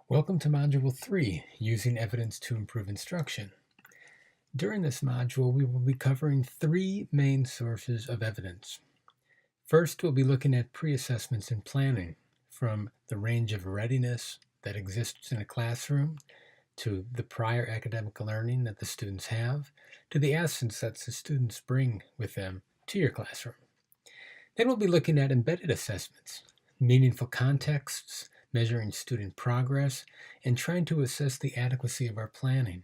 Welcome to Module 3, Using Evidence to Improve Instruction. During this module, we will be covering three main sources of evidence. First, we'll be looking at pre-assessments and planning, from the range of readiness that exists in a classroom, to the prior academic learning that the students have, to the essence that the students bring with them to your classroom. Then we'll be looking at embedded assessments, meaningful contexts, measuring student progress, and trying to assess the adequacy of our planning.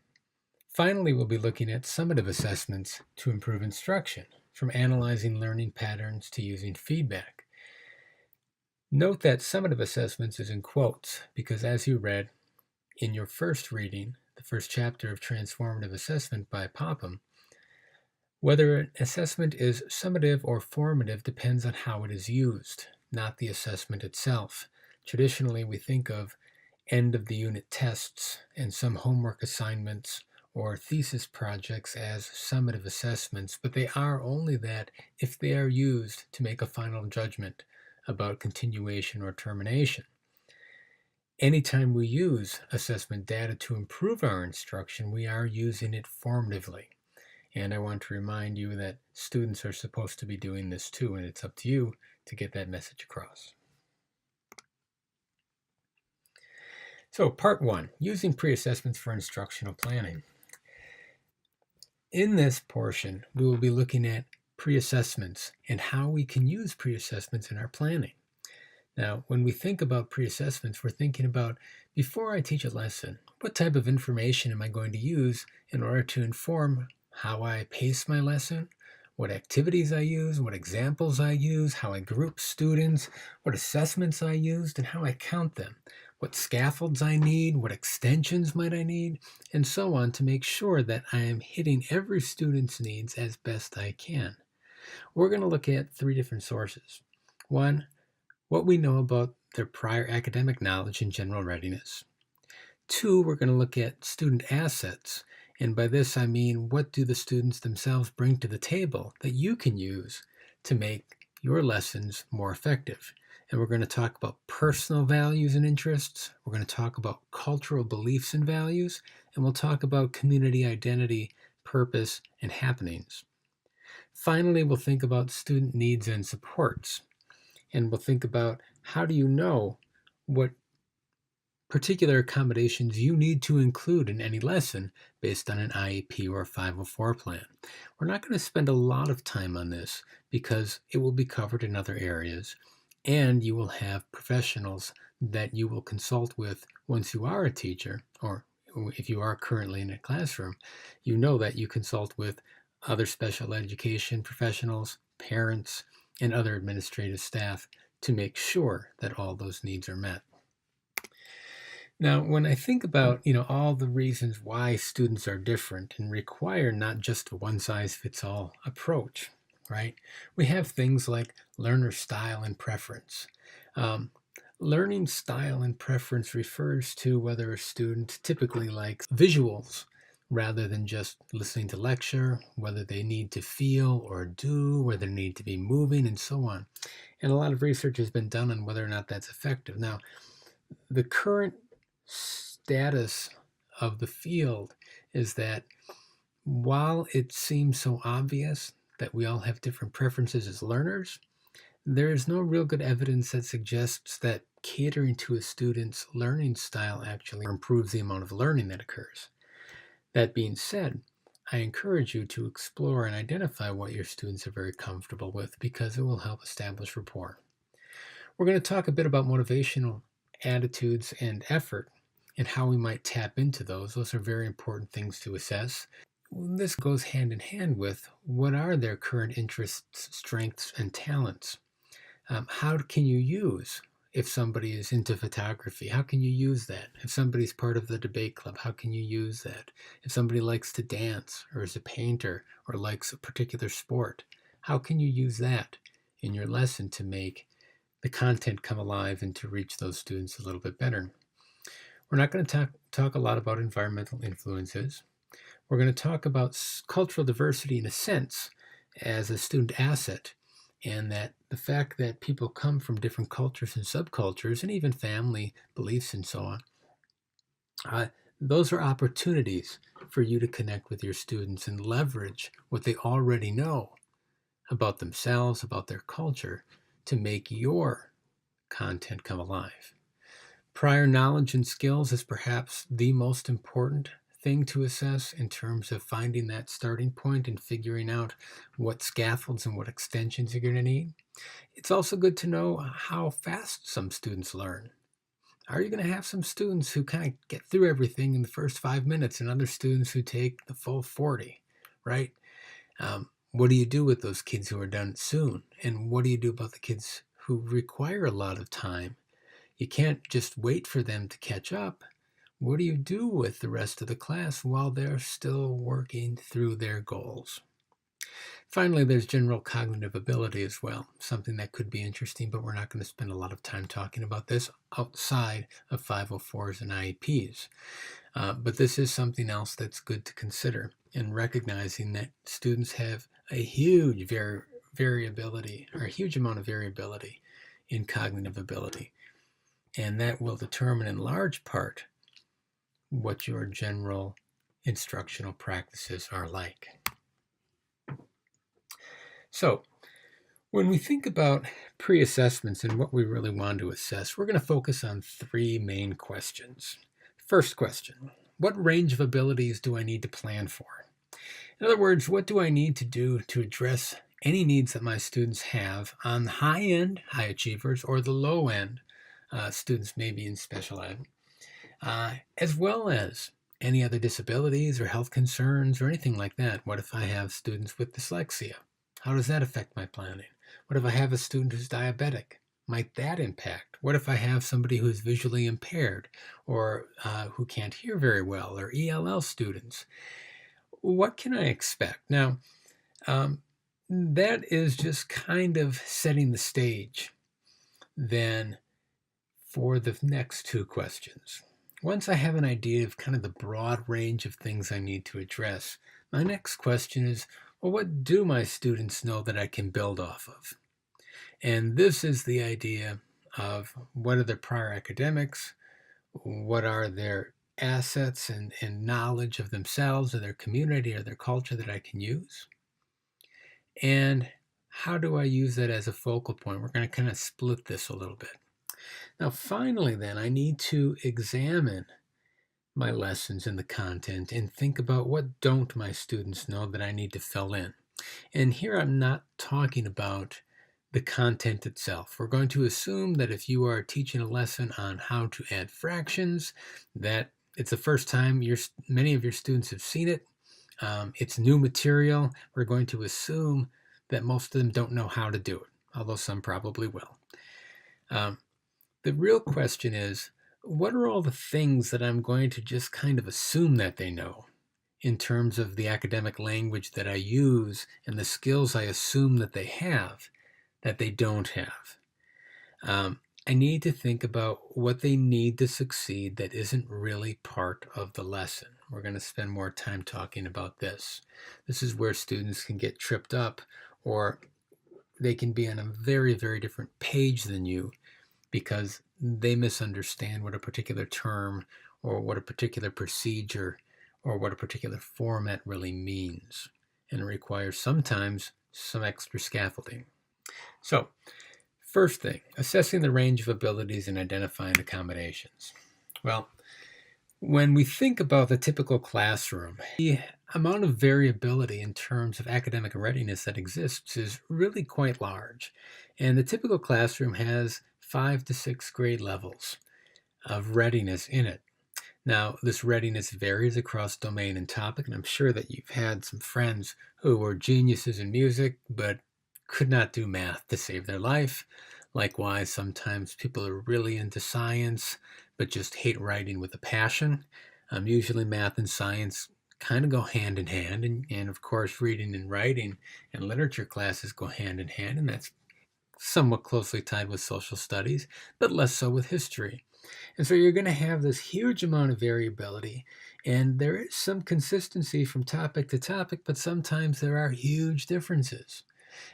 Finally, we'll be looking at summative assessments to improve instruction, from analyzing learning patterns to using feedback. Note that summative assessments is in quotes because, as you read in your first reading, the first chapter of Transformative Assessment by Popham, whether an assessment is summative or formative depends on how it is used, not the assessment itself. Traditionally, we think of end-of-the-unit tests and some homework assignments or thesis projects as summative assessments, but they are only that if they are used to make a final judgment about continuation or termination. Anytime we use assessment data to improve our instruction, we are using it formatively. And I want to remind you that students are supposed to be doing this too, and it's up to you to get that message across. So part 1, using pre-assessments for instructional planning. In this portion, we will be looking at pre-assessments and how we can use pre-assessments in our planning. Now, when we think about pre-assessments, we're thinking about, before I teach a lesson, what type of information am I going to use in order to inform how I pace my lesson, what activities I use, what examples I use, how I group students, what assessments I used, and how I count them, what scaffolds I need, what extensions might I need, and so on, to make sure that I am hitting every student's needs as best I can. We're going to look at three different sources. One, what we know about their prior academic knowledge and general readiness. Two, we're going to look at student assets. And by this, I mean, what do the students themselves bring to the table that you can use to make your lessons more effective? And we're going to talk about personal values and interests. We're going to talk about cultural beliefs and values. And we'll talk about community identity, purpose, and happenings. Finally, we'll think about student needs and supports. And we'll think about, how do you know what particular accommodations you need to include in any lesson based on an IEP or a 504 plan. We're not going to spend a lot of time on this because it will be covered in other areas, and you will have professionals that you will consult with once you are a teacher, or if you are currently in a classroom, you know that you consult with other special education professionals, parents, and other administrative staff to make sure that all those needs are met. Now, when I think about, all the reasons why students are different and require not just a one-size-fits-all approach, right? We have things like learner style and preference. Learning style and preference refers to whether a student typically likes visuals rather than just listening to lecture, whether they need to feel or do, whether they need to be moving, and so on. And a lot of research has been done on whether or not that's effective. Now, the current status of the field is that while it seems so obvious that we all have different preferences as learners, there is no real good evidence that suggests that catering to a student's learning style actually improves the amount of learning that occurs. That being said, I encourage you to explore and identify what your students are very comfortable with, because it will help establish rapport. We're going to talk a bit about motivational attitudes and effort and how we might tap into those. Those are very important things to assess. This goes hand in hand with, what are their current interests, strengths, and talents? How can you use, if somebody is into photography, how can you use that? If somebody's part of the debate club, how can you use that? If somebody likes to dance or is a painter or likes a particular sport, how can you use that in your lesson to make the content come alive and to reach those students a little bit better? We're not going to talk a lot about environmental influences. We're going to talk about cultural diversity in a sense as a student asset, and that the fact that people come from different cultures and subcultures and even family beliefs and so on Uh, those are opportunities for you to connect with your students and leverage what they already know about themselves, about their culture, to make your content come alive. Prior knowledge and skills is perhaps the most important thing to assess in terms of finding that starting point and figuring out what scaffolds and what extensions you're going to need. It's also good to know how fast some students learn. Are you going to have some students who kind of get through everything in the first 5 minutes and other students who take the full 40, right? What do you do with those kids who are done soon? And what do you do about the kids who require a lot of time? You can't just wait for them to catch up. What do you do with the rest of the class while they're still working through their goals? Finally, there's general cognitive ability as well, something that could be interesting, but we're not going to spend a lot of time talking about this outside of 504s and IEPs. But this is something else that's good to consider, and recognizing that students have a huge variability, or a huge amount of variability in cognitive ability. And that will determine in large part what your general instructional practices are like. So, when we think about pre-assessments and what we really want to assess, we're going to focus on three main questions. First question, what range of abilities do I need to plan for? In other words, what do I need to do to address any needs that my students have on the high end, high achievers, or the low end, students maybe in special ed, as well as any other disabilities or health concerns or anything like that. What if I have students with dyslexia? How does that affect my planning? What if I have a student who's diabetic? Might that impact? What if I have somebody who's visually impaired or who can't hear very well, or ELL students? What can I expect? Now, that is just kind of setting the stage then for the next two questions. Once I have an idea of kind of the broad range of things I need to address, my next question is, well, what do my students know that I can build off of? And this is the idea of what are their prior academics, what are their assets and knowledge of themselves or their community or their culture that I can use, and how do I use that as a focal point? We're going to kind of split this a little bit. Now, finally, then, I need to examine my lessons and the content and think about what don't my students know that I need to fill in. And here I'm not talking about the content itself. We're going to assume that if you are teaching a lesson on how to add fractions, that it's the first time many of your students have seen it. It's new material. We're going to assume that most of them don't know how to do it, although some probably will. The real question is, what are all the things that I'm going to just kind of assume that they know in terms of the academic language that I use and the skills I assume that they have that they don't have? I need to think about what they need to succeed that isn't really part of the lesson. We're going to spend more time talking about this. This is where students can get tripped up, or they can be on a very, very different page than you because they misunderstand what a particular term or what a particular procedure or what a particular format really means. And it requires sometimes some extra scaffolding. So, first thing, assessing the range of abilities and identifying accommodations. Well, when we think about the typical classroom, the amount of variability in terms of academic readiness that exists is really quite large. And the typical classroom has 5 to 6 grade levels of readiness in it. Now, this readiness varies across domain and topic, and I'm sure that you've had some friends who were geniuses in music, but could not do math to save their life. Likewise, sometimes people are really into science, but just hate writing with a passion. Usually math and science kind of go hand in hand, and of course reading and writing and literature classes go hand in hand, and that's somewhat closely tied with social studies, but less so with history. And so you're going to have this huge amount of variability, and there is some consistency from topic to topic, but sometimes there are huge differences.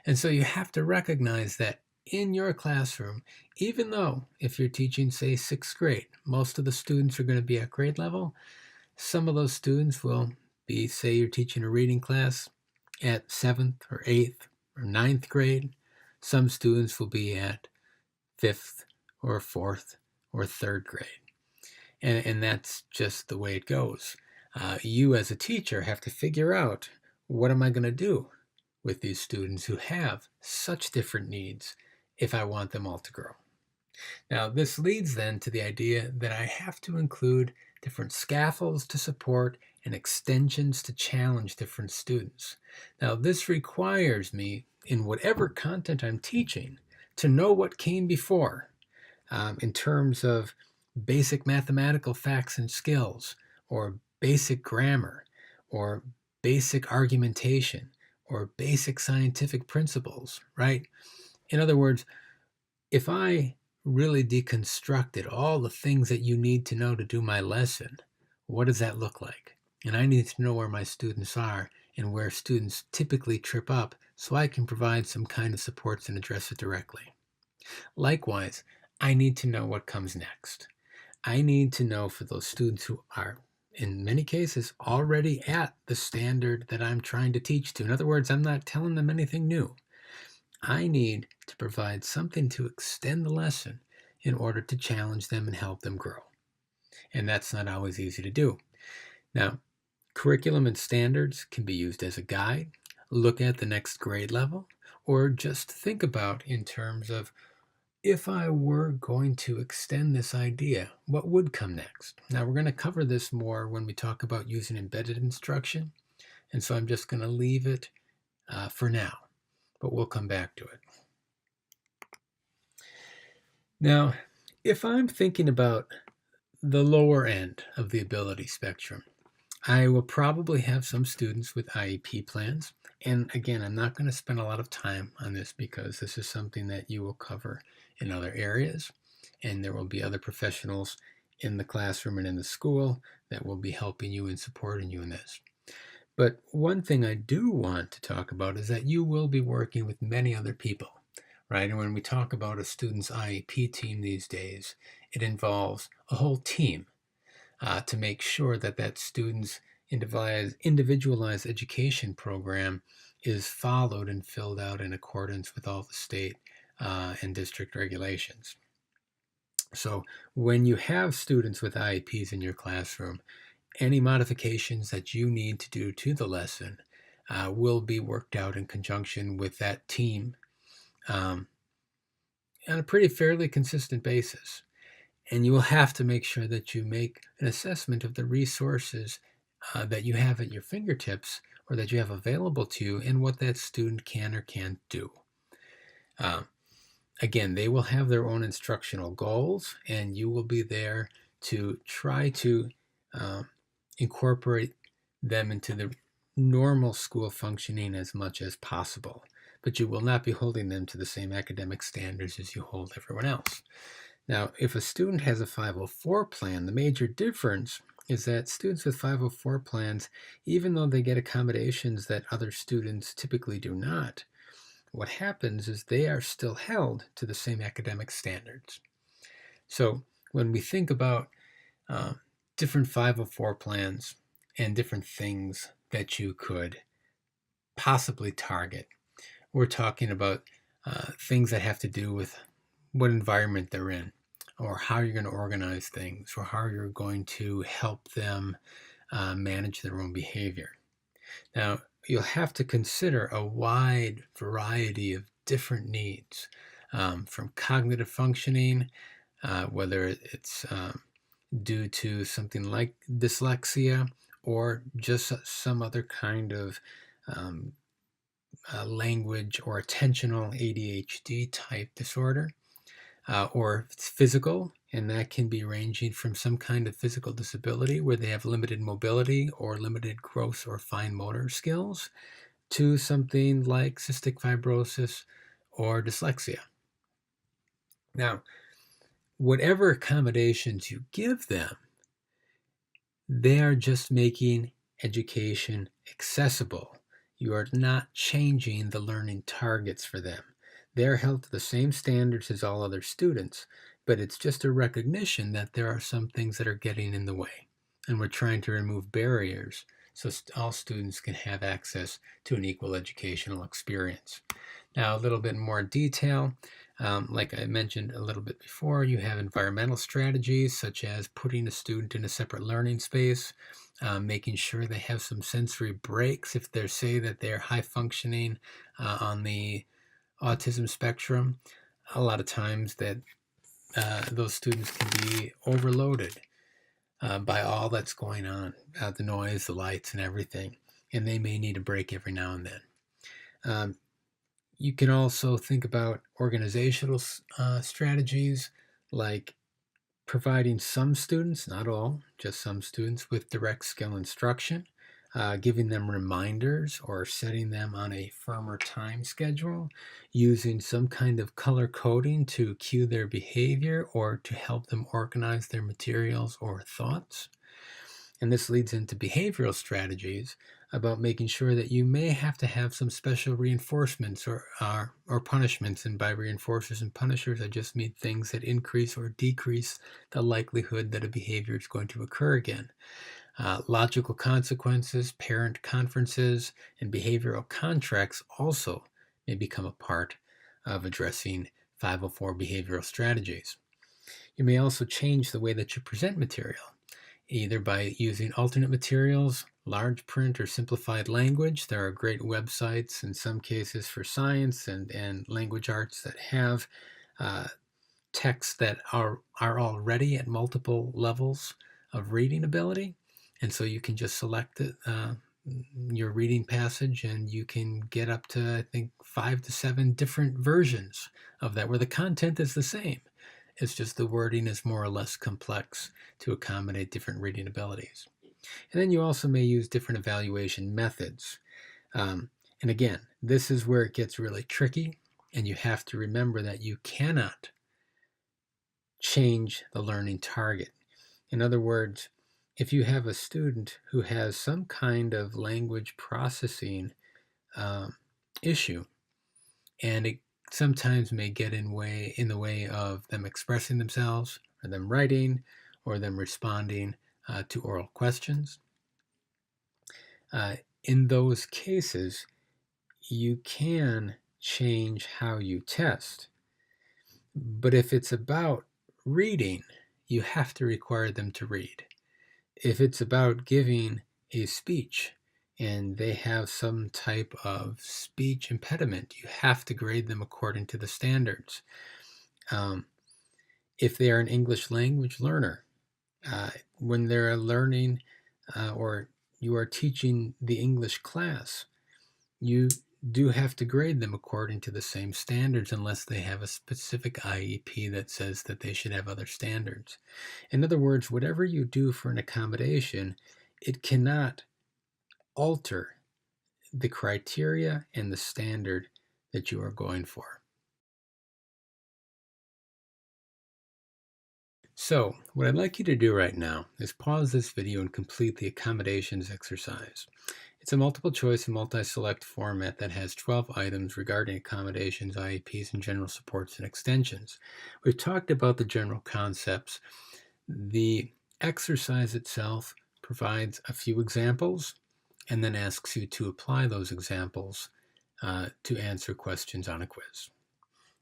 And so you have to recognize that in your classroom, even though if you're teaching, say, 6th grade, most of the students are going to be at grade level, some of those students will be, say you're teaching a reading class at 7th or 8th or 9th grade. Some students will be at 5th or 4th or 3rd grade. And that's just the way it goes. You as a teacher have to figure out, what am I going to do with these students who have such different needs if I want them all to grow? Now, this leads then to the idea that I have to include different scaffolds to support and extensions to challenge different students. Now, this requires me, in whatever content I'm teaching, to know what came before in terms of basic mathematical facts and skills, or basic grammar, or basic argumentation, or basic scientific principles, right? In other words, if I really deconstructed all the things that you need to know to do my lesson, what does that look like? And I need to know where my students are and where students typically trip up so I can provide some kind of supports and address it directly. Likewise, I need to know what comes next. I need to know for those students who are, in many cases, already at the standard that I'm trying to teach to. In other words, I'm not telling them anything new. I need to provide something to extend the lesson in order to challenge them and help them grow. And that's not always easy to do. Now, curriculum and standards can be used as a guide, look at the next grade level, or just think about in terms of, if I were going to extend this idea, what would come next? Now, we're going to cover this more when we talk about using embedded instruction, and so I'm just going to leave it for now, but we'll come back to it. Now, if I'm thinking about the lower end of the ability spectrum, I will probably have some students with IEP plans. And again, I'm not going to spend a lot of time on this because this is something that you will cover in other areas. And there will be other professionals in the classroom and in the school that will be helping you and supporting you in this. But one thing I do want to talk about is that you will be working with many other people, right? And when we talk about a student's IEP team these days, it involves a whole team to make sure that that student's individualized education program is followed and filled out in accordance with all the state and district regulations. So when you have students with IEPs in your classroom, any modifications that you need to do to the lesson will be worked out in conjunction with that team on a pretty fairly consistent basis. And you will have to make sure that you make an assessment of the resources that you have at your fingertips or that you have available to you and what that student can or can't do. Again, they will have their own instructional goals, and you will be there to try to incorporate them into the normal school functioning as much as possible. But you will not be holding them to the same academic standards as you hold everyone else. Now, if a student has a 504 plan, the major difference is that students with 504 plans, even though they get accommodations that other students typically do not, what happens is they are still held to the same academic standards. So when we think about different 504 plans and different things that you could possibly target, we're talking about things that have to do with what environment they're in, or how you're going to organize things, or how you're going to help them manage their own behavior. Now, you'll have to consider a wide variety of different needs, from cognitive functioning, whether it's due to something like dyslexia or just some other kind of language or attentional ADHD type disorder, or it's physical, and that can be ranging from some kind of physical disability where they have limited mobility or limited gross or fine motor skills, to something like cystic fibrosis or dyslexia. Now, whatever accommodations you give them, they are just making education accessible. You are not changing the learning targets for them. They're held to the same standards as all other students, but it's just a recognition that there are some things that are getting in the way. And we're trying to remove barriers so all students can have access to an equal educational experience. Now, a little bit more detail. Like I mentioned a little bit before, you have environmental strategies such as putting a student in a separate learning space, making sure they have some sensory breaks if they say that they're high functioning on the autism spectrum. A lot of times that those students can be overloaded by all that's going on, the noise, the lights, and everything, and they may need a break every now and then. You can also think about organizational strategies like providing some students, not all, just some students, with direct skill instruction, giving them reminders or setting them on a firmer time schedule, using some kind of color coding to cue their behavior or to help them organize their materials or thoughts. And this leads into behavioral strategies about making sure that you may have to have some special reinforcements or punishments. And by reinforcers and punishers, I just mean things that increase or decrease the likelihood that a behavior is going to occur again. Logical consequences, parent conferences, and behavioral contracts also may become a part of addressing 504 behavioral strategies. You may also change the way that you present material, either by using alternate materials, large print, or simplified language. There are great websites in some cases for science and language arts that have texts that are already at multiple levels of reading ability. And so you can just select your reading passage and you can get up to, I think, 5 to 7 different versions of that where the content is the same. It's just the wording is more or less complex to accommodate different reading abilities. And then you also may use different evaluation methods. And again, this is where it gets really tricky, and you have to remember that you cannot change the learning target. In other words, if you have a student who has some kind of language processing issue, and it sometimes may get in the way of them expressing themselves, or them writing, or them responding to oral questions. In those cases, you can change how you test. But if it's about reading, you have to require them to read. If it's about giving a speech and they have some type of speech impediment, you have to grade them according to the standards. If they are an English language learner, when they're learning or you are teaching the English class, you do have to grade them according to the same standards unless they have a specific IEP that says that they should have other standards. In other words, whatever you do for an accommodation, it cannot alter the criteria and the standard that you are going for. So, what I'd like you to do right now is pause this video and complete the accommodations exercise. It's a multiple choice and multi-select format that has 12 items regarding accommodations, IEPs, and general supports and extensions. We've talked about the general concepts. The exercise itself provides a few examples and then asks you to apply those examples to answer questions on a quiz.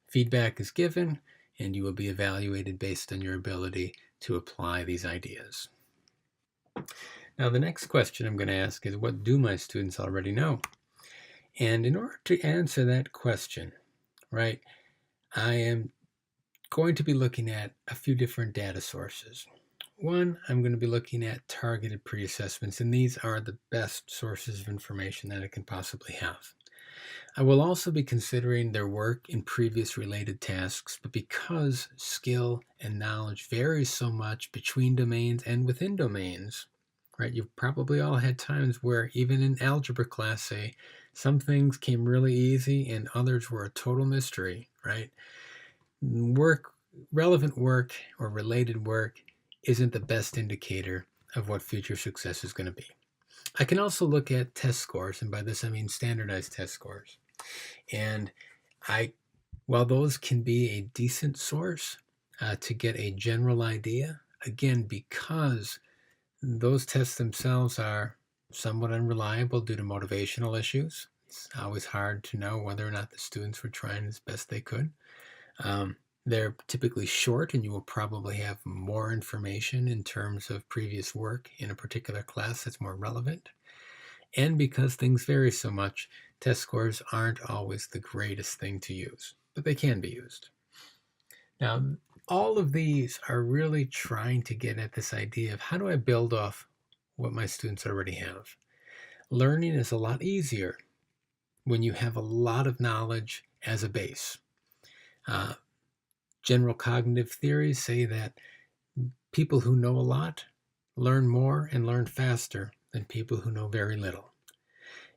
Feedback is given, and you will be evaluated based on your ability to apply these ideas. Now, the next question I'm going to ask is, what do my students already know? And in order to answer that question, right, I am going to be looking at a few different data sources. One, I'm going to be looking at targeted pre-assessments, and these are the best sources of information that I can possibly have. I will also be considering their work in previous related tasks, but because skill and knowledge varies so much between domains and within domains, right? You've probably all had times where even in algebra class, say, some things came really easy and others were a total mystery, right? Relevant work or related work isn't the best indicator of what future success is going to be. I can also look at test scores, and by this I mean standardized test scores. And I While those can be a decent source to get a general idea, again, because those tests themselves are somewhat unreliable due to motivational issues. It's always hard to know whether or not the students were trying as best they could. They're typically short, and you will probably have more information in terms of previous work in a particular class that's more relevant. And because things vary so much, test scores aren't always the greatest thing to use, but they can be used. Now, all of these are really trying to get at this idea of how do I build off what my students already have. Learning is a lot easier when you have a lot of knowledge as a base. General cognitive theories say that people who know a lot learn more and learn faster than people who know very little.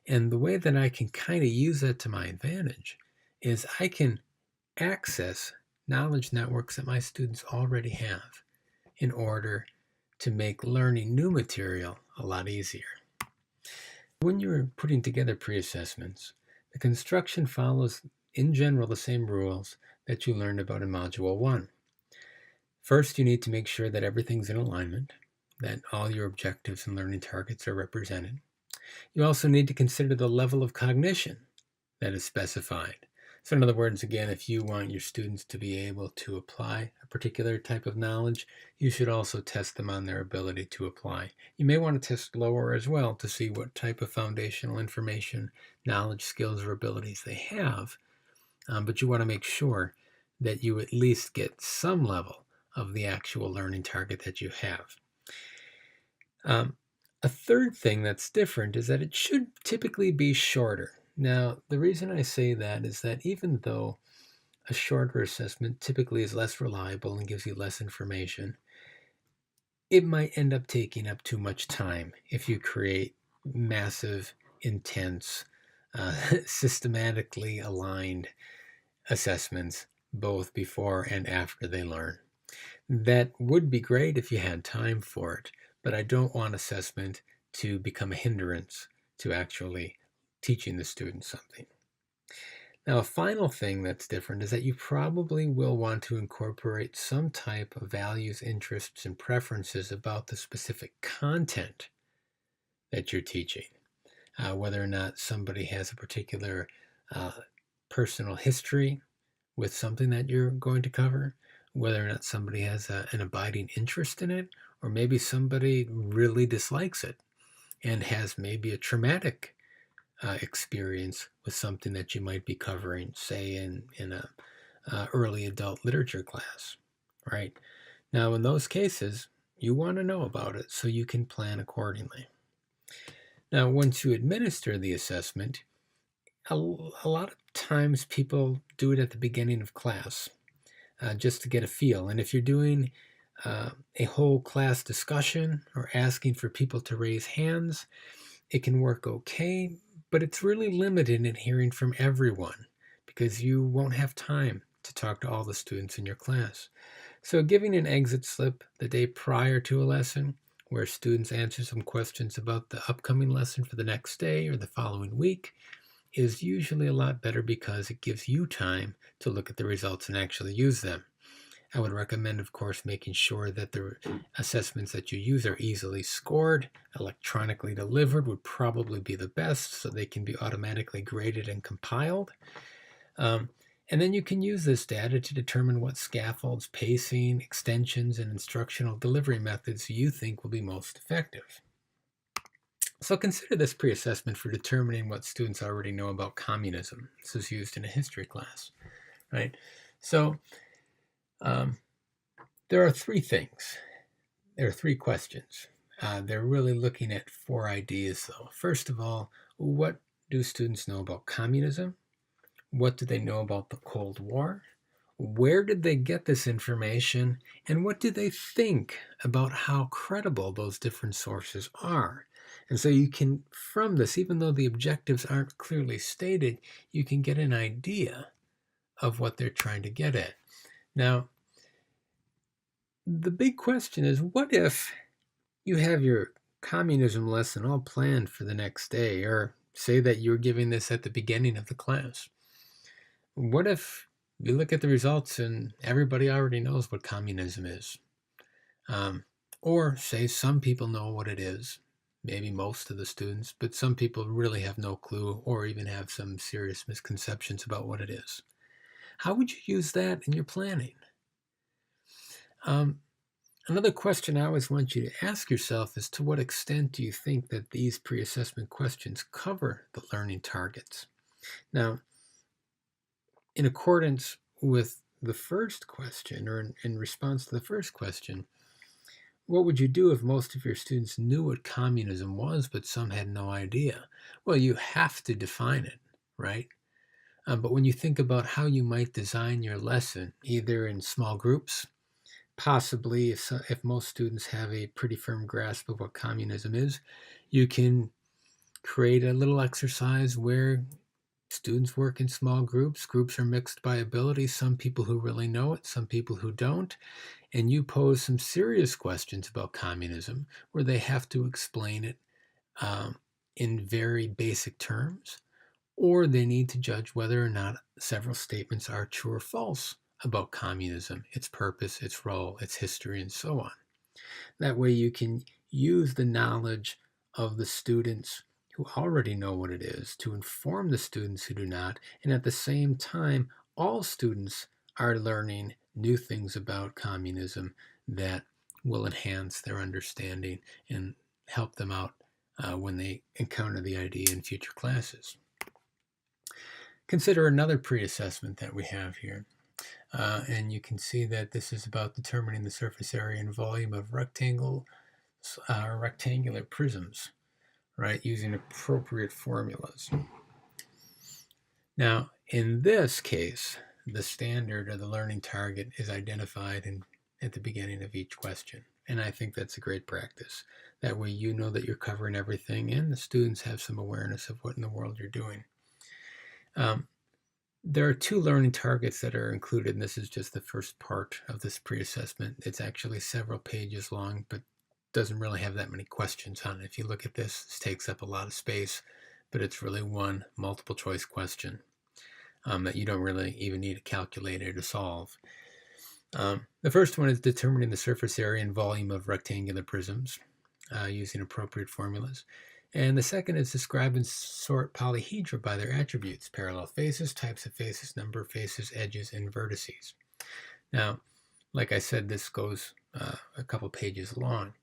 And the way that I can kind of use that to my advantage is I can access knowledge networks that my students already have in order to make learning new material a lot easier. When you're putting together pre-assessments, the construction follows in general the same rules that you learned about in Module 1. First, you need to make sure that everything's in alignment, that all your objectives and learning targets are represented. You also need to consider the level of cognition that is specified. So in other words, again, if you want your students to be able to apply a particular type of knowledge, you should also test them on their ability to apply. You may want to test lower as well to see what type of foundational information, knowledge, skills, or abilities they have. But you want to make sure that you at least get some level of the actual learning target that you have. A third thing that's different is that it should typically be shorter. Now, the reason I say that is that even though a shorter assessment typically is less reliable and gives you less information, it might end up taking up too much time if you create massive, intense, systematically aligned assessments both before and after they learn. That would be great if you had time for it, but I don't want assessment to become a hindrance to actually teaching the students something. Now, a final thing that's different is that you probably will want to incorporate some type of values, interests, and preferences about the specific content that you're teaching. Whether or not somebody has a particular personal history with something that you're going to cover, whether or not somebody has an abiding interest in it, or maybe somebody really dislikes it and has maybe a traumatic experience with something that you might be covering, say in a early adult literature class, right? Now, in those cases, you want to know about it so you can plan accordingly. Now, once you administer the assessment, a lot of times people do it at the beginning of class just to get a feel. And if you're doing a whole class discussion or asking for people to raise hands, it can work okay, but it's really limited in hearing from everyone because you won't have time to talk to all the students in your class. So giving an exit slip the day prior to a lesson where students answer some questions about the upcoming lesson for the next day or the following week is usually a lot better because it gives you time to look at the results and actually use them. I would recommend, of course, making sure that the assessments that you use are easily scored. Electronically delivered would probably be the best so they can be automatically graded and compiled. And then you can use this data to determine what scaffolds, pacing, extensions, and instructional delivery methods you think will be most effective. So consider this pre-assessment for determining what students already know about communism. This is used in a history class, right? So there are three things. There are three questions. They're really looking at four ideas, though. First of all, what do students know about communism? What do they know about the Cold War? Where did they get this information? And what do they think about how credible those different sources are? And so you can, from this, even though the objectives aren't clearly stated, you can get an idea of what they're trying to get at. Now, the big question is, what if you have your communism lesson all planned for the next day, or say that you're giving this at the beginning of the class? What if you look at the results and everybody already knows what communism is. Or say some people know what it is, maybe most of the students, but some people really have no clue or even have some serious misconceptions about what it is. How would you use that in your planning? Another question I always want you to ask yourself is, to what extent do you think that these pre-assessment questions cover the learning targets? Now, in accordance with the first question, or in response to the first question, what would you do if most of your students knew what communism was, but some had no idea? Well, you have to define it, right? But when you think about how you might design your lesson, either in small groups, possibly if most students have a pretty firm grasp of what communism is, you can create a little exercise where students work in small groups. Groups are mixed by ability, some people who really know it, some people who don't. And you pose some serious questions about communism where they have to explain it in very basic terms, or they need to judge whether or not several statements are true or false about communism, its purpose, its role, its history, and so on. That way you can use the knowledge of the students who already know what it is to inform the students who do not, and at the same time, all students are learning new things about communism that will enhance their understanding and help them out when they encounter the idea in future classes. Consider another pre-assessment that we have here. And you can see that this is about determining the surface area and volume of rectangular prisms, right, using appropriate formulas. Now, in this case, the standard or the learning target is identified at the beginning of each question. And I think that's a great practice. That way you know that you're covering everything and the students have some awareness of what in the world you're doing. There are 2 learning targets that are included, and this is just the first part of this pre-assessment. It's actually several pages long, but doesn't really have that many questions on it. If you look at this takes up a lot of space, but it's really one multiple choice question that you don't really even need a calculator to solve. The first one is determining the surface area and volume of rectangular prisms using appropriate formulas. And the second is describe and sort polyhedra by their attributes: parallel faces, types of faces, number of faces, edges, and vertices. Now, like I said, this goes a couple pages long.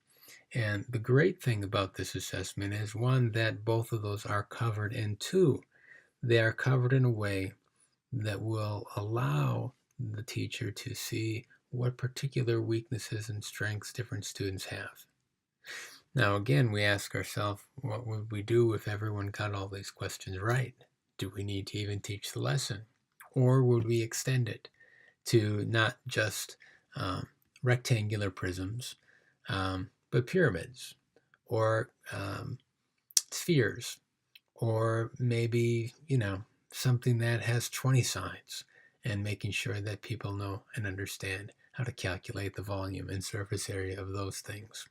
And the great thing about this assessment is, one, that both of those are covered, and two, they are covered in a way that will allow the teacher to see what particular weaknesses and strengths different students have. Now, again, we ask ourselves, what would we do if everyone got all these questions right? Do we need to even teach the lesson? Or would we extend it to not just rectangular prisms, but pyramids, or spheres, or maybe, something that has 20 sides, and making sure that people know and understand how to calculate the volume and surface area of those things.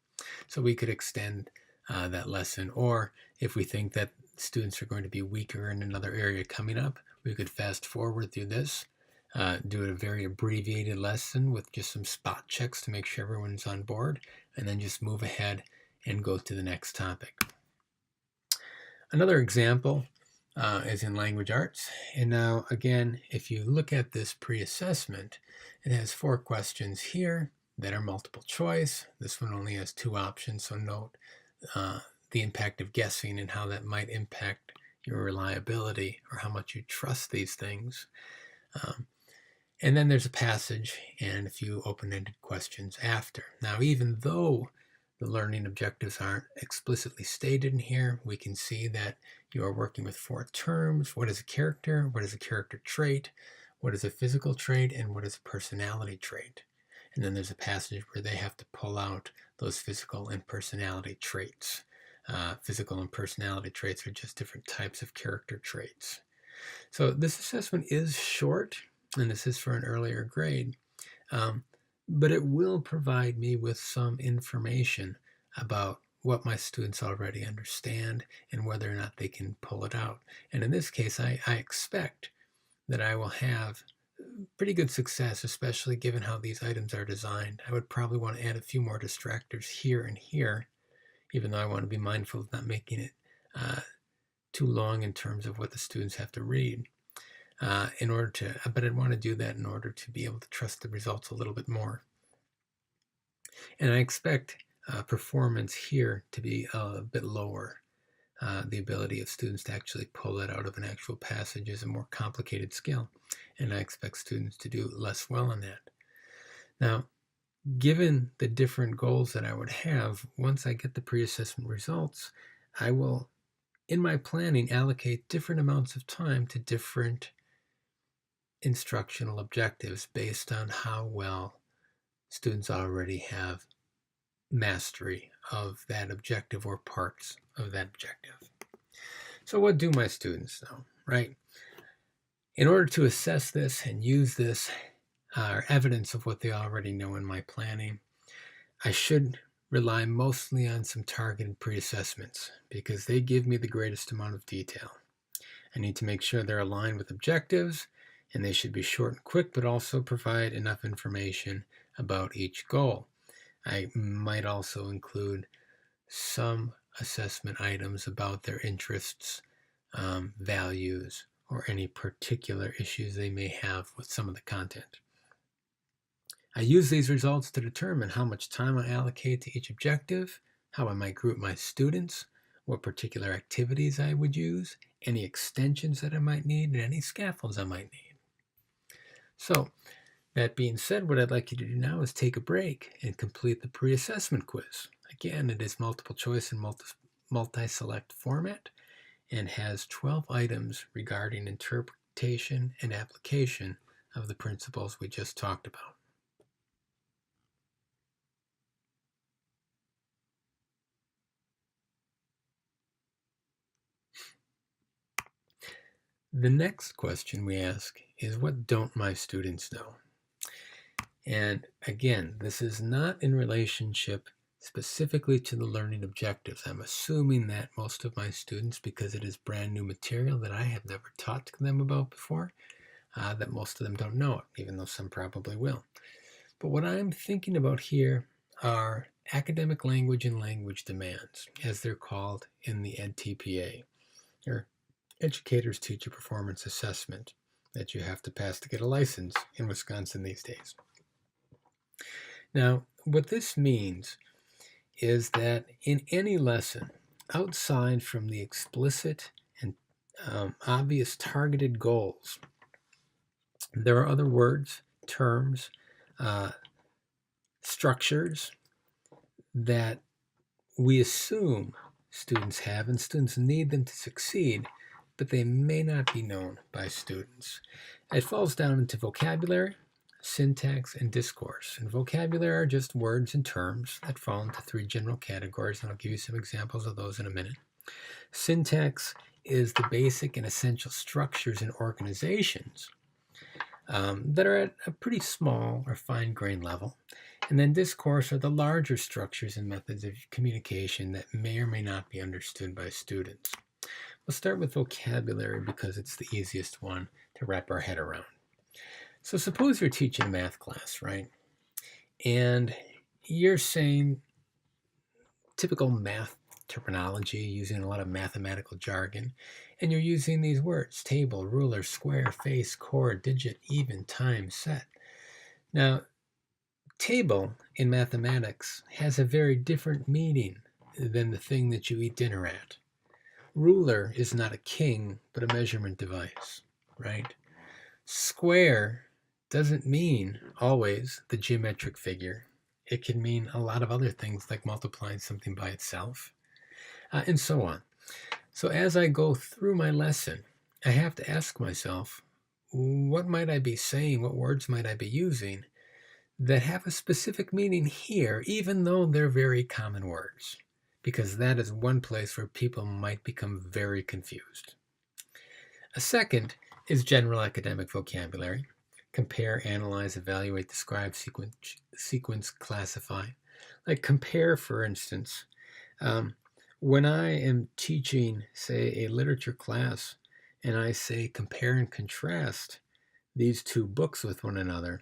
So we could extend that lesson, or if we think that students are going to be weaker in another area coming up, we could fast forward through this, do a very abbreviated lesson with just some spot checks to make sure everyone's on board, and then just move ahead and go to the next topic. Another example is in language arts. And now, again, if you look at this pre-assessment, it has 4 questions here that are multiple choice. This one only has 2 options, so note the impact of guessing and how that might impact your reliability or how much you trust these things. And then there's a passage and a few open-ended questions after. Now, even though the learning objectives aren't explicitly stated in here, we can see that you are working with 4 terms. What is a character? What is a character trait? What is a physical trait? And what is a personality trait? And then there's a passage where they have to pull out those physical and personality traits. Physical and personality traits are just different types of character traits. So this assessment is short, and this is for an earlier grade, but it will provide me with some information about what my students already understand and whether or not they can pull it out. And in this case, I expect that I will have pretty good success, especially given how these items are designed. I would probably want to add a few more distractors here and here, even though I want to be mindful of not making it too long in terms of what the students have to read. But I'd want to do that in order to be able to trust the results a little bit more. And I expect performance here to be a bit lower. The ability of students to actually pull it out of an actual passage is a more complicated skill, and I expect students to do less well on that. Now, given the different goals that I would have, once I get the pre-assessment results, I will, in my planning, allocate different amounts of time to different instructional objectives based on how well students already have mastery of that objective or parts of that objective. So what do my students know, right? In order to assess this and use this evidence of what they already know in my planning, I should rely mostly on some targeted pre-assessments because they give me the greatest amount of detail. I need to make sure they're aligned with objectives, and they should be short and quick, but also provide enough information about each goal. I might also include some assessment items about their interests, values, or any particular issues they may have with some of the content. I use these results to determine how much time I allocate to each objective, how I might group my students, what particular activities I would use, any extensions that I might need, and any scaffolds I might need. So, that being said, what I'd like you to do now is take a break and complete the pre-assessment quiz. Again, it is multiple choice and multi-select format and has 12 items regarding interpretation and application of the principles we just talked about. The next question we ask is, what don't my students know? And again, this is not in relationship specifically to the learning objectives. I'm assuming that most of my students, because it is brand new material that I have never taught them about before, that most of them don't know it, even though some probably will. But what I'm thinking about here are academic language and language demands, as they're called in the EdTPA, or Educators Teacher Performance Assessment, that you have to pass to get a license in Wisconsin these days. Now, what this means is that in any lesson, outside from the explicit and obvious targeted goals, there are other words, terms, structures that we assume students have, and students need them to succeed, but they may not be known by students. It falls down into vocabulary, syntax, and discourse. And vocabulary are just words and terms that fall into three general categories, and I'll give you some examples of those in a minute. Syntax is the basic and essential structures in organizations that are at a pretty small or fine-grained level. And then discourse are the larger structures and methods of communication that may or may not be understood by students. We'll start with vocabulary because it's the easiest one to wrap our head around. So suppose you're teaching a math class, right? And you're saying typical math terminology, using a lot of mathematical jargon, and you're using these words: table, ruler, square, face, chord, digit, even, time, set. Now, table in mathematics has a very different meaning than the thing that you eat dinner at. Ruler is not a king, but a measurement device, right? Square doesn't mean always the geometric figure. It can mean a lot of other things, like multiplying something by itself, and so on. So as I go through my lesson, I have to ask myself, what might I be saying? What words might I be using that have a specific meaning here, even though they're very common words? Because that is one place where people might become very confused. A second is general academic vocabulary. Compare, analyze, evaluate, describe, sequence, classify. Like compare, for instance. When I am teaching, say, a literature class, and I say compare and contrast, these two books with one another,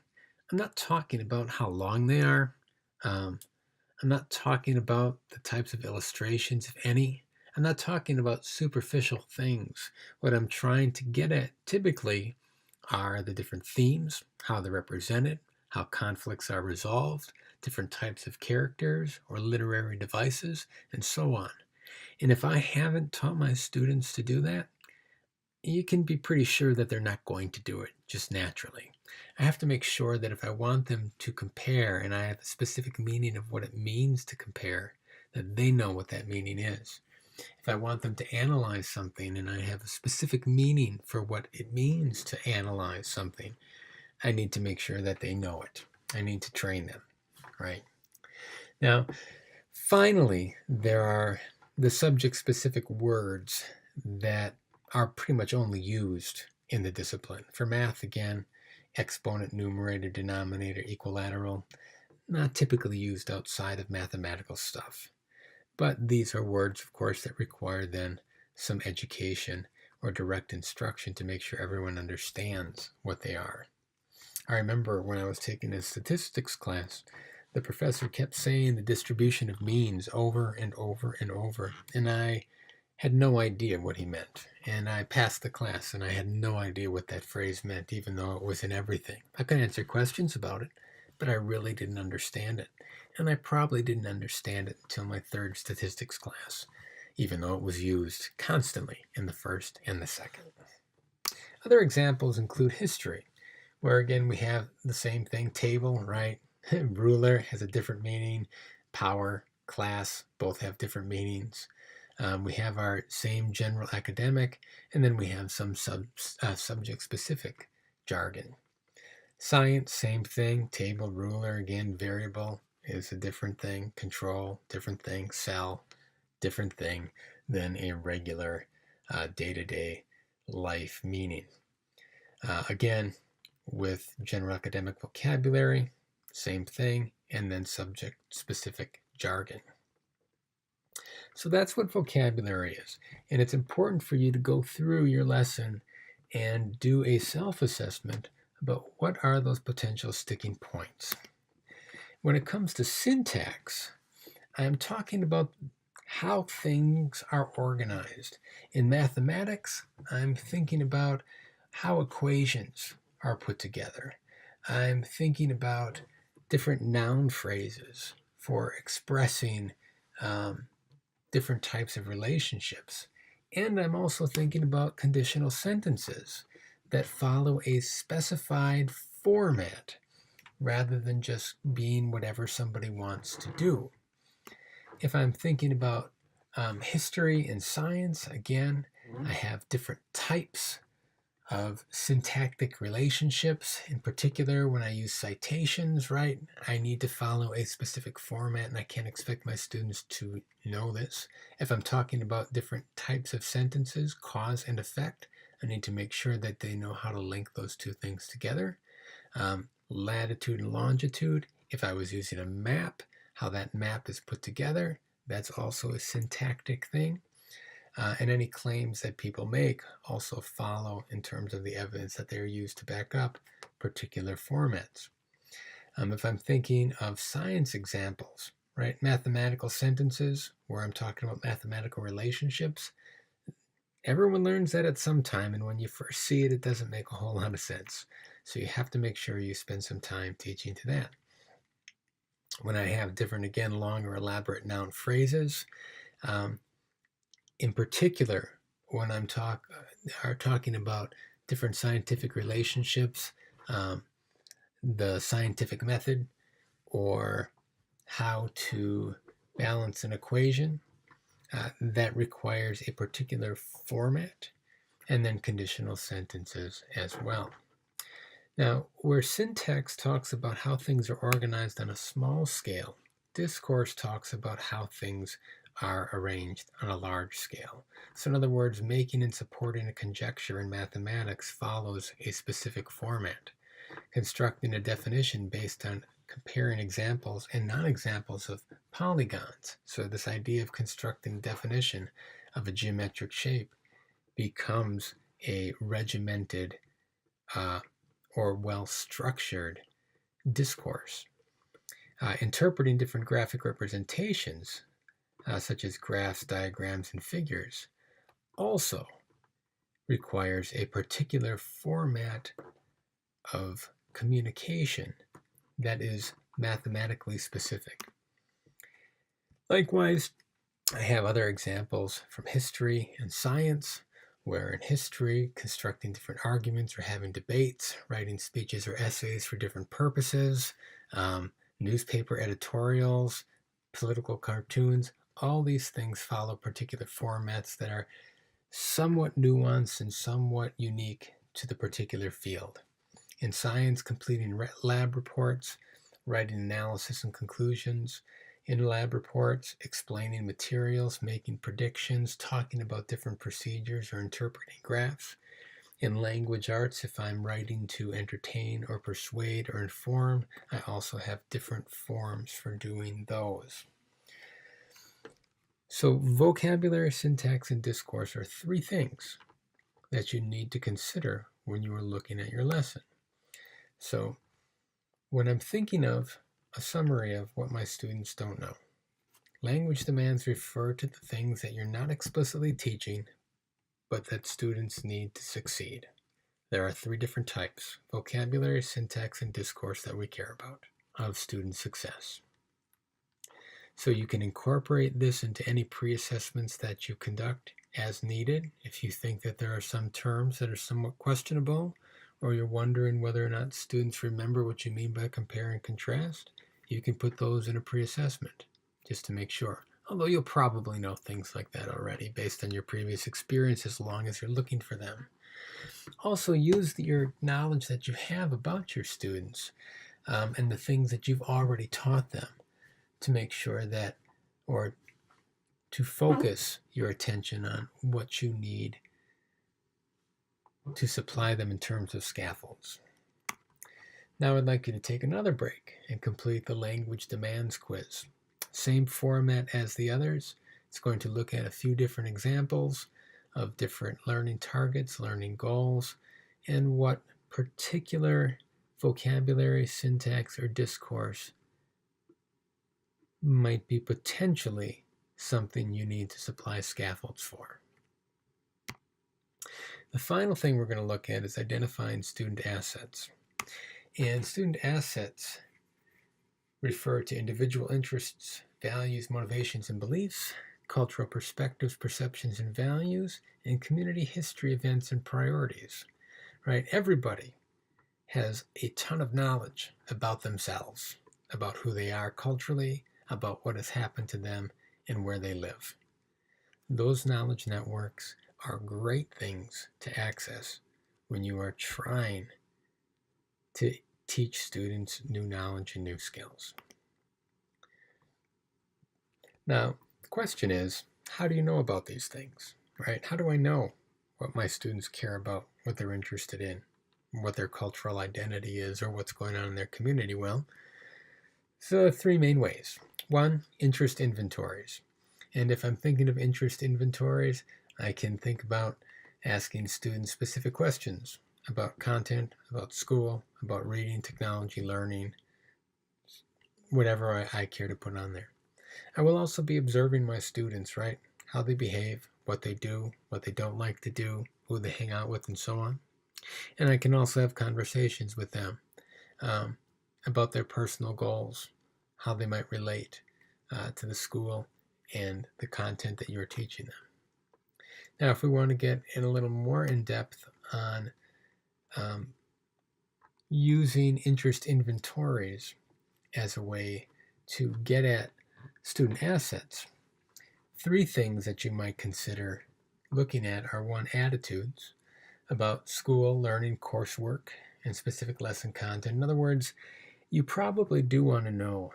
I'm not talking about how long they are. Um, I'm not talking about the types of illustrations, if any. I'm not talking about superficial things. What I'm trying to get at typically are the different themes, how they're represented, how conflicts are resolved, different types of characters or literary devices, and so on. And if I haven't taught my students to do that, you can be pretty sure that they're not going to do it just naturally. I have to make sure that if I want them to compare and I have a specific meaning of what it means to compare, that they know what that meaning is. If I want them to analyze something and I have a specific meaning for what it means to analyze something, I need to make sure that they know it. I need to train them, right? Now, finally, there are the subject-specific words that are pretty much only used in the discipline. For math, again, exponent, numerator, denominator, equilateral, not typically used outside of mathematical stuff. But these are words, of course, that require then some education or direct instruction to make sure everyone understands what they are. I remember when I was taking a statistics class, the professor kept saying the distribution of means over and over and over, and I had no idea what he meant. And I passed the class, and I had no idea what that phrase meant, even though it was in everything. I could answer questions about it, but I really didn't understand it. And I probably didn't understand it until my third statistics class, even though it was used constantly in the first and the second. Other examples include history, where again we have the same thing, table, right? Ruler has a different meaning. Power, class, both have different meanings. We have our same general academic, and then we have some subject-specific jargon. Science, same thing. Table, ruler, again, variable is a different thing. Control, different thing. Cell, different thing than a regular day-to-day life meaning. Again, with general academic vocabulary, same thing, and then subject-specific jargon. So that's what vocabulary is. And it's important for you to go through your lesson and do a self-assessment about what are those potential sticking points. When it comes to syntax, I'm talking about how things are organized. In mathematics, I'm thinking about how equations are put together. I'm thinking about different noun phrases for expressing different types of relationships. And I'm also thinking about conditional sentences that follow a specified format rather than just being whatever somebody wants to do. If I'm thinking about history and science, again, I have different types of syntactic relationships. In particular, when I use citations, right, I need to follow a specific format, and I can't expect my students to know this. If I'm talking about different types of sentences, cause and effect, I need to make sure that they know how to link those two things together. Latitude and longitude, if I was using a map, how that map is put together, that's also a syntactic thing. And any claims that people make also follow in terms of the evidence that they're used to back up particular formats. If I'm thinking of science examples, right, mathematical sentences where I'm talking about mathematical relationships, everyone learns that at some time, and when you first see it, it doesn't make a whole lot of sense. So you have to make sure you spend some time teaching to that. When I have different, again, long or elaborate noun phrases, in particular, when I'm talking about different scientific relationships, the scientific method, or how to balance an equation, that requires a particular format, and then conditional sentences as well. Now, where syntax talks about how things are organized on a small scale, discourse talks about how things are arranged on a large scale. So in other words, making and supporting a conjecture in mathematics follows a specific format. Constructing a definition based on comparing examples and non-examples of polygons. So this idea of constructing a definition of a geometric shape becomes a regimented or well-structured discourse. Interpreting different graphic representations, such as graphs, diagrams, and figures, also requires a particular format of communication that is mathematically specific. Likewise, I have other examples from history and science, where in history, constructing different arguments or having debates, writing speeches or essays for different purposes, newspaper editorials, political cartoons, all these things follow particular formats that are somewhat nuanced and somewhat unique to the particular field. In science, completing lab reports, writing analysis and conclusions. In lab reports, explaining materials, making predictions, talking about different procedures or interpreting graphs. In language arts, if I'm writing to entertain or persuade or inform, I also have different forms for doing those. So vocabulary, syntax, and discourse are three things that you need to consider when you are looking at your lesson. So when I'm thinking of a summary of what my students don't know, language demands refer to the things that you're not explicitly teaching, but that students need to succeed. There are three different types: vocabulary, syntax, and discourse that we care about of student success. So you can incorporate this into any pre-assessments that you conduct as needed. If you think that there are some terms that are somewhat questionable, or you're wondering whether or not students remember what you mean by compare and contrast, you can put those in a pre-assessment just to make sure. Although you'll probably know things like that already based on your previous experience, as long as you're looking for them. Also, use your knowledge that you have about your students and the things that you've already taught them to make sure that, or to focus your attention on what you need to supply them in terms of scaffolds. Now I'd like you to take another break and complete the language demands quiz. Same format as the others. It's going to look at a few different examples of different learning targets, learning goals, and what particular vocabulary, syntax, or discourse might be potentially something you need to supply scaffolds for. The final thing we're going to look at is identifying student assets. And student assets refer to individual interests, values, motivations, and beliefs, cultural perspectives, perceptions, and values, and community history, events, and priorities. Right? Everybody has a ton of knowledge about themselves, about who they are culturally, about what has happened to them, and where they live. Those knowledge networks are great things to access when you are trying to teach students new knowledge and new skills. Now, the question is, how do you know about these things, right? How do I know what my students care about, what they're interested in, what their cultural identity is, or what's going on in their community? Well, so three main ways. One, interest inventories. And if I'm thinking of interest inventories, I can think about asking students specific questions about content, about school, about reading, technology, learning, whatever I care to put on there. I will also be observing my students, right? How they behave, what they do, what they don't like to do, who they hang out with, and so on. And I can also have conversations with them about their personal goals, how they might relate to the school and the content that you're teaching them. Now, if we want to get in a little more in depth on using interest inventories as a way to get at student assets, three things that you might consider looking at are: one, attitudes about school, learning, coursework, and specific lesson content. In other words, you probably do want to know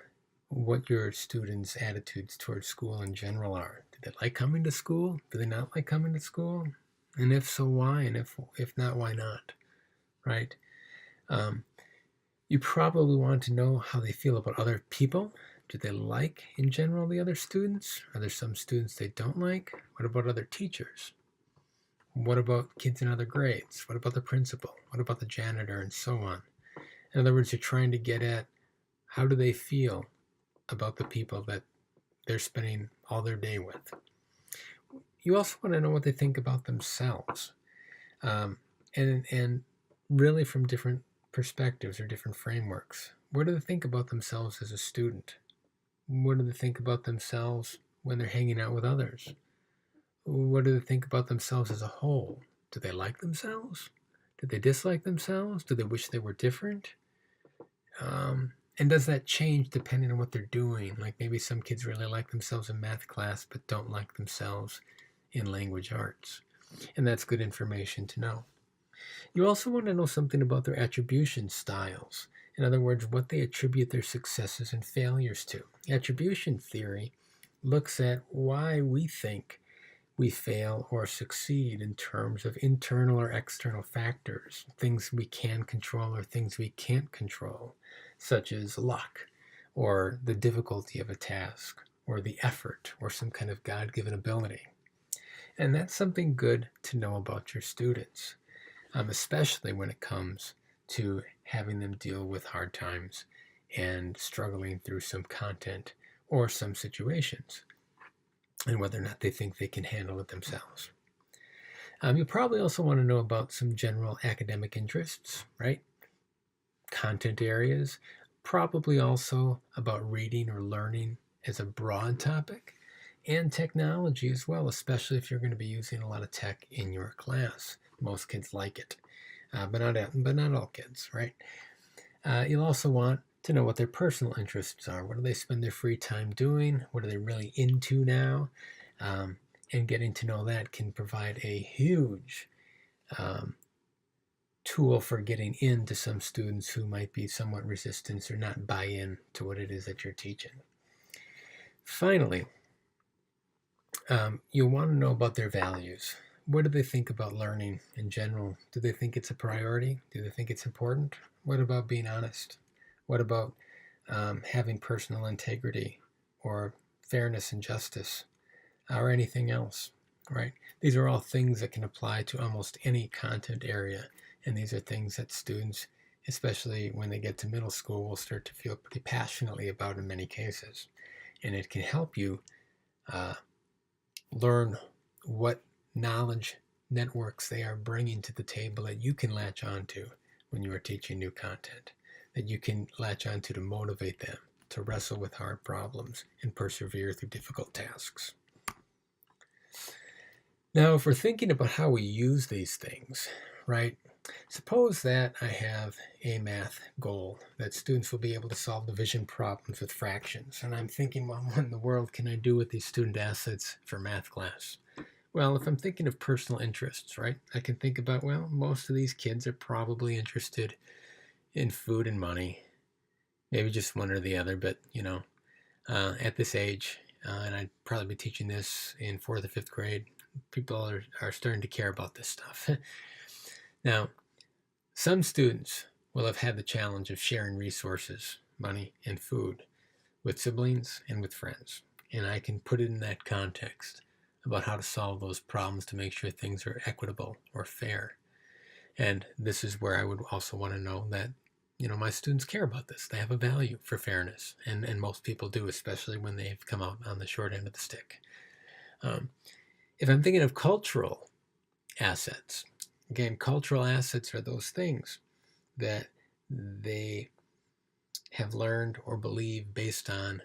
what your students' attitudes towards school in general are. Do they like coming to school? Do they not like coming to school? And if so, why? And if not, why not? Right? You probably want to know how they feel about other people. Do they like, in general, the other students? Are there some students they don't like? What about other teachers? What about kids in other grades? What about the principal? What about the janitor, and so on? In other words, you're trying to get at how do they feel about the people that they're spending all their day with. You also want to know what they think about themselves, and really from different perspectives or different frameworks. What do they think about themselves as a student? What do they think about themselves when they're hanging out with others? What do they think about themselves as a whole? Do they like themselves? Do they dislike themselves? Do they wish they were different? And does that change depending on what they're doing? Like maybe some kids really like themselves in math class but don't like themselves in language arts. And that's good information to know. You also want to know something about their attribution styles. In other words, what they attribute their successes and failures to. Attribution theory looks at why we think we fail or succeed in terms of internal or external factors, things we can control or things we can't control, such as luck or the difficulty of a task or the effort or some kind of God-given ability. And that's something good to know about your students, especially when it comes to having them deal with hard times and struggling through some content or some situations, and whether or not they think they can handle it themselves. You probably also want to know about some general academic interests, right? Content areas, probably also about reading or learning as a broad topic, and technology as well, especially if you're going to be using a lot of tech in your class. Most kids like it, but not all kids, right? You'll also want to know what their personal interests are. What do they spend their free time doing? What are they really into now? And getting to know that can provide a huge tool for getting into some students who might be somewhat resistant or not buy in to what it is that you're teaching. Finally, you'll want to know about their values. What do they think about learning in general? Do they think it's a priority? Do they think it's important? What about being honest? What about having personal integrity or fairness and justice or anything else, right? These are all things that can apply to almost any content area. And these are things that students, especially when they get to middle school, will start to feel pretty passionately about in many cases. And it can help you learn what knowledge networks they are bringing to the table that you can latch onto when you are teaching new content, that you can latch onto to motivate them to wrestle with hard problems and persevere through difficult tasks. Now, if we're thinking about how we use these things, right? Suppose that I have a math goal that students will be able to solve division problems with fractions. And I'm thinking, well, what in the world can I do with these student assets for math class? Well, if I'm thinking of personal interests, right, I can think about, well, most of these kids are probably interested in food and money, maybe just one or the other, but, at this age, and I'd probably be teaching this in 4th or 5th grade, people are starting to care about this stuff. Now, some students will have had the challenge of sharing resources, money, and food with siblings and with friends. And I can put it in that context about how to solve those problems to make sure things are equitable or fair. And this is where I would also want to know that, my students care about this. They have a value for fairness. And most people do, especially when they've come out on the short end of the stick. If I'm thinking of cultural assets, again, cultural assets are those things that they have learned or believe based on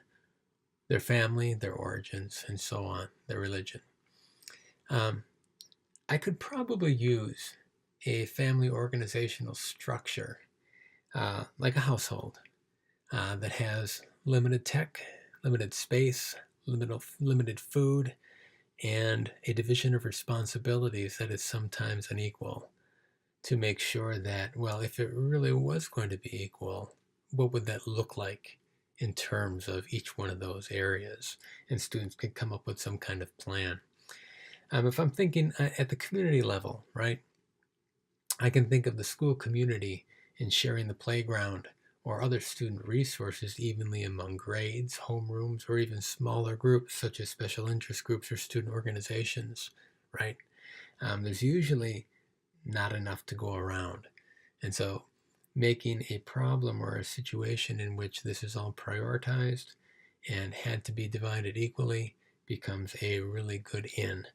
their family, their origins, and so on, their religion. I could probably use a family organizational structure, like a household, that has limited tech, limited space, limited food, and a division of responsibilities that is sometimes unequal, to make sure that, well, if it really was going to be equal, what would that look like in terms of each one of those areas? And students can come up with some kind of plan. If I'm thinking at the community level, right, I can think of the school community and sharing the playground or other student resources evenly among grades, homerooms, or even smaller groups such as special interest groups or student organizations, right? there's usually not enough to go around. And so making a problem or a situation in which this is all prioritized and had to be divided equally becomes a really good in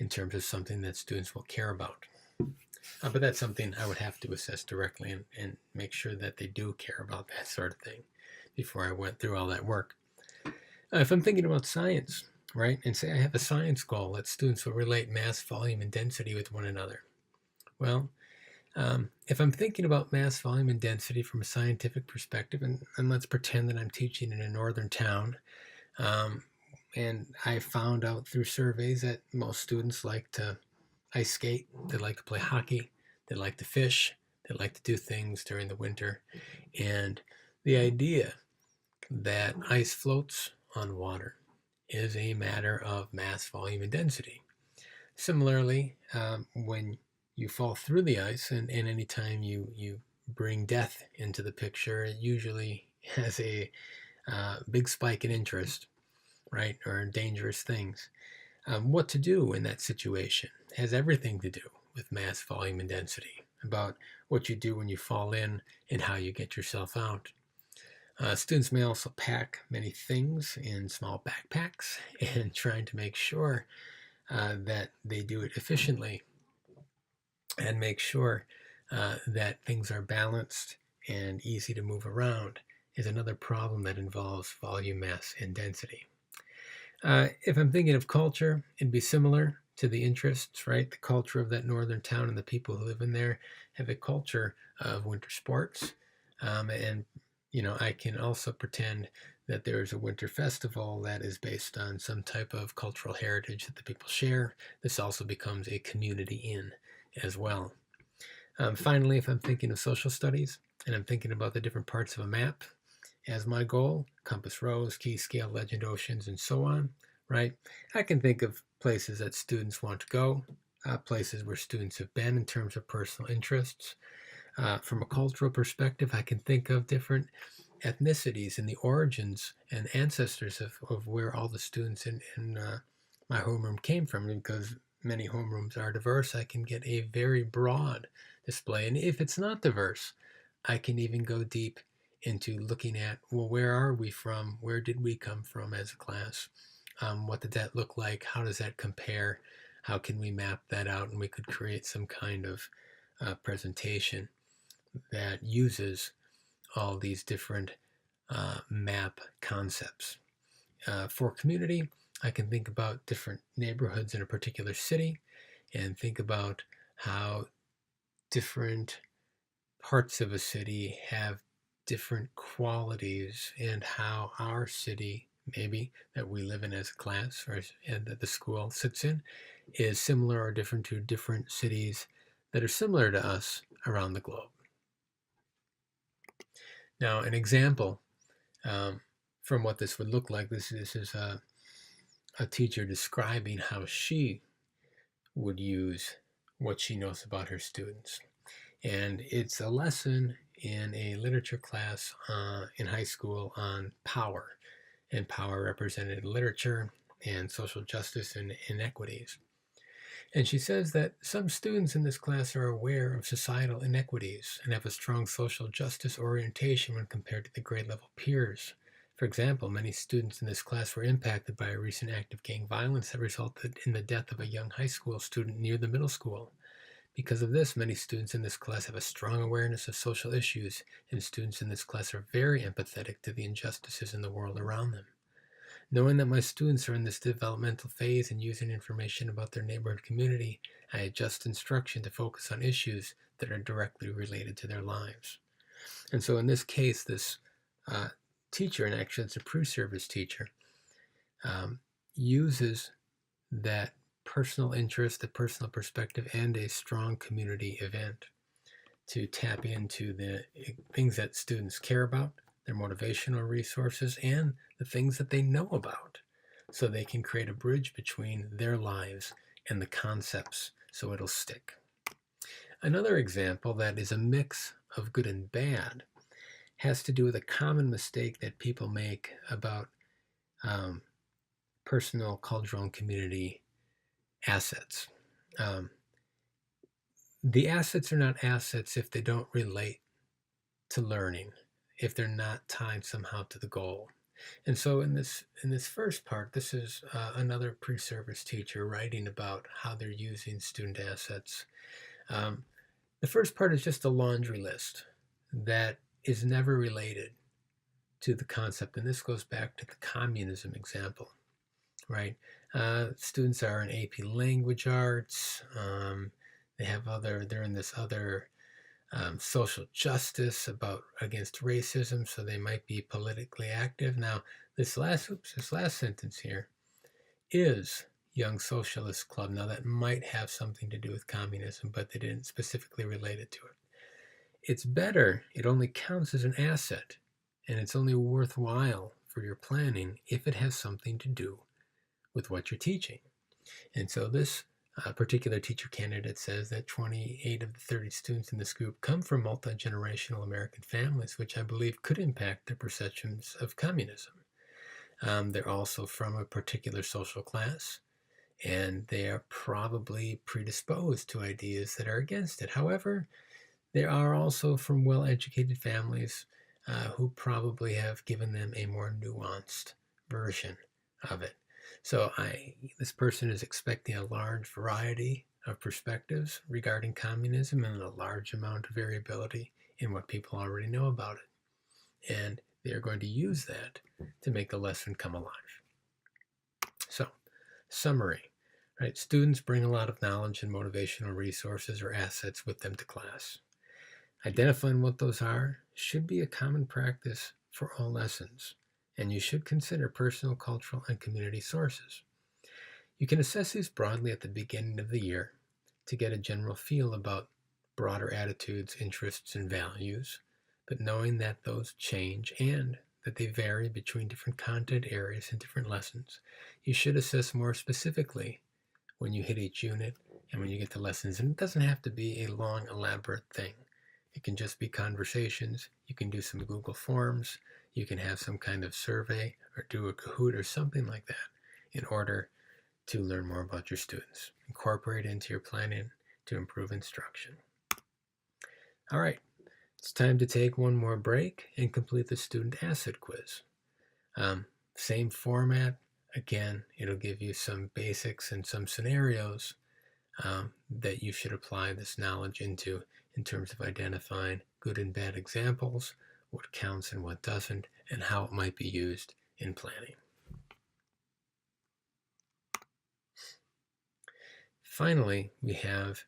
terms of something that students will care about. But that's something I would have to assess directly and make sure that they do care about that sort of thing before I went through all that work. If I'm thinking about science, right, and say I have a science goal that students will relate mass, volume, and density with one another. Well, if I'm thinking about mass, volume, and density from a scientific perspective, and let's pretend that I'm teaching in a northern town, and I found out through surveys that most students like to ice skate, they like to play hockey, they like to fish, they like to do things during the winter. And the idea that ice floats on water is a matter of mass, volume, and density. Similarly, when you fall through the ice, and anytime you bring death into the picture, it usually has a big spike in interest, right, or dangerous things. What to do in that situation has everything to do with mass, volume, and density, about what you do when you fall in and how you get yourself out. Students may also pack many things in small backpacks and trying to make sure that they do it efficiently and make sure that things are balanced and easy to move around is another problem that involves volume, mass, and density. If I'm thinking of culture, it'd be similar to the interests, right? The culture of that northern town and the people who live in there have a culture of winter sports. And, I can also pretend that there's a winter festival that is based on some type of cultural heritage that the people share. This also becomes a community in as well. Finally, if I'm thinking of social studies and I'm thinking about the different parts of a map, as my goal, compass rose, key scale, legend oceans, and so on, right? I can think of places that students want to go, places where students have been in terms of personal interests. From a cultural perspective, I can think of different ethnicities and the origins and ancestors of where all the students in my homeroom came from. And because many homerooms are diverse, I can get a very broad display. And if it's not diverse, I can even go deep into looking at, well, where are we from? Where did we come from as a class? What did that look like? How does that compare? How can we map that out? And we could create some kind of presentation that uses all these different map concepts. For community, I can think about different neighborhoods in a particular city and think about how different parts of a city have different qualities and how our city, maybe that we live in as a class or and that the school sits in, is similar or different to different cities that are similar to us around the globe. Now, an example from what this would look like, this is a teacher describing how she would use what she knows about her students. And it's a lesson in a literature class in high school on power, and power represented literature and social justice and inequities. And she says that some students in this class are aware of societal inequities and have a strong social justice orientation when compared to the grade level peers. For example, many students in this class were impacted by a recent act of gang violence that resulted in the death of a young high school student near the middle school. Because of this, many students in this class have a strong awareness of social issues, and students in this class are very empathetic to the injustices in the world around them. Knowing that my students are in this developmental phase and using information about their neighborhood community, I adjust instruction to focus on issues that are directly related to their lives. And so in this case, this teacher, and actually it's a pre-service teacher, uses that personal interest, the personal perspective, and a strong community event to tap into the things that students care about, their motivational resources, and the things that they know about, so they can create a bridge between their lives and the concepts so it'll stick. Another example that is a mix of good and bad has to do with a common mistake that people make about personal, cultural, and community assets. The assets are not assets if they don't relate to learning, if they're not tied somehow to the goal. And so in this first part, this is another pre-service teacher writing about how they're using student assets. Um, the first part is just a laundry list that is never related to the concept, and this goes back to the communism example, right? Students are in AP Language Arts. They're in this other social justice against racism, so they might be politically active. Now, this last sentence here is Young Socialist Club. Now, that might have something to do with communism, but they didn't specifically relate it to it. It's better, it only counts as an asset, and it's only worthwhile for your planning if it has something to do with what you're teaching. And so this particular teacher candidate says that 28 of the 30 students in this group come from multi-generational American families, which I believe could impact their perceptions of communism. They're also from a particular social class, and they are probably predisposed to ideas that are against it. However, they are also from well-educated families who probably have given them a more nuanced version of it. So this person is expecting a large variety of perspectives regarding communism and a large amount of variability in what people already know about it. And they are going to use that to make the lesson come alive. So, summary, right? Students bring a lot of knowledge and motivational resources or assets with them to class. Identifying what those are should be a common practice for all lessons, and you should consider personal, cultural, and community sources. You can assess these broadly at the beginning of the year to get a general feel about broader attitudes, interests, and values, but knowing that those change and that they vary between different content areas and different lessons, you should assess more specifically when you hit each unit and when you get to lessons. And it doesn't have to be a long, elaborate thing. It can just be conversations. You can do some Google Forms. You can have some kind of survey or do a Kahoot or something like that in order to learn more about your students. Incorporate it into your planning to improve instruction. All right, it's time to take one more break and complete the student asset quiz. Same format. Again, it'll give you some basics and some scenarios that you should apply this knowledge into in terms of identifying good and bad examples, what counts and what doesn't, and how it might be used in planning. Finally, we have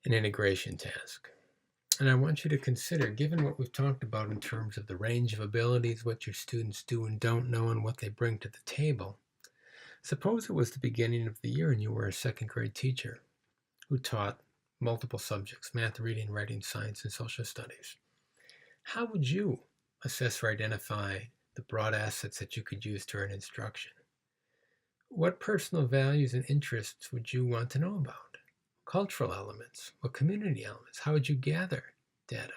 an integration task. And I want you to consider, given what we've talked about in terms of the range of abilities, what your students do and don't know, and what they bring to the table, suppose it was the beginning of the year and you were a second grade teacher who taught multiple subjects: math, reading, writing, science, and social studies. How would you assess or identify the broad assets that you could use during instruction? What personal values and interests would you want to know about? Cultural elements, what community elements? How would you gather data?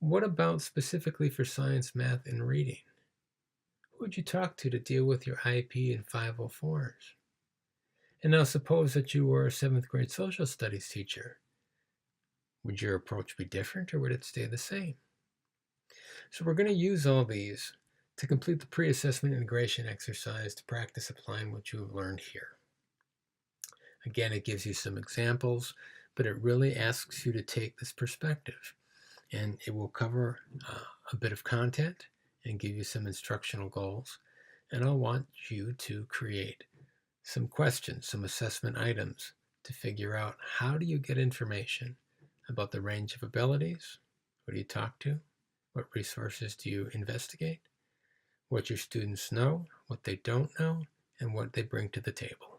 What about specifically for science, math, and reading? Who would you talk to deal with your IEP and 504s? And now suppose that you were a 7th grade social studies teacher. Would your approach be different or would it stay the same? So we're going to use all these to complete the pre-assessment integration exercise to practice applying what you have learned here. Again, it gives you some examples, but it really asks you to take this perspective. And it will cover a bit of content and give you some instructional goals. And I'll want you to create some questions, some assessment items to figure out how do you get information about the range of abilities, who do you talk to, what resources do you investigate, what your students know, what they don't know, and what they bring to the table.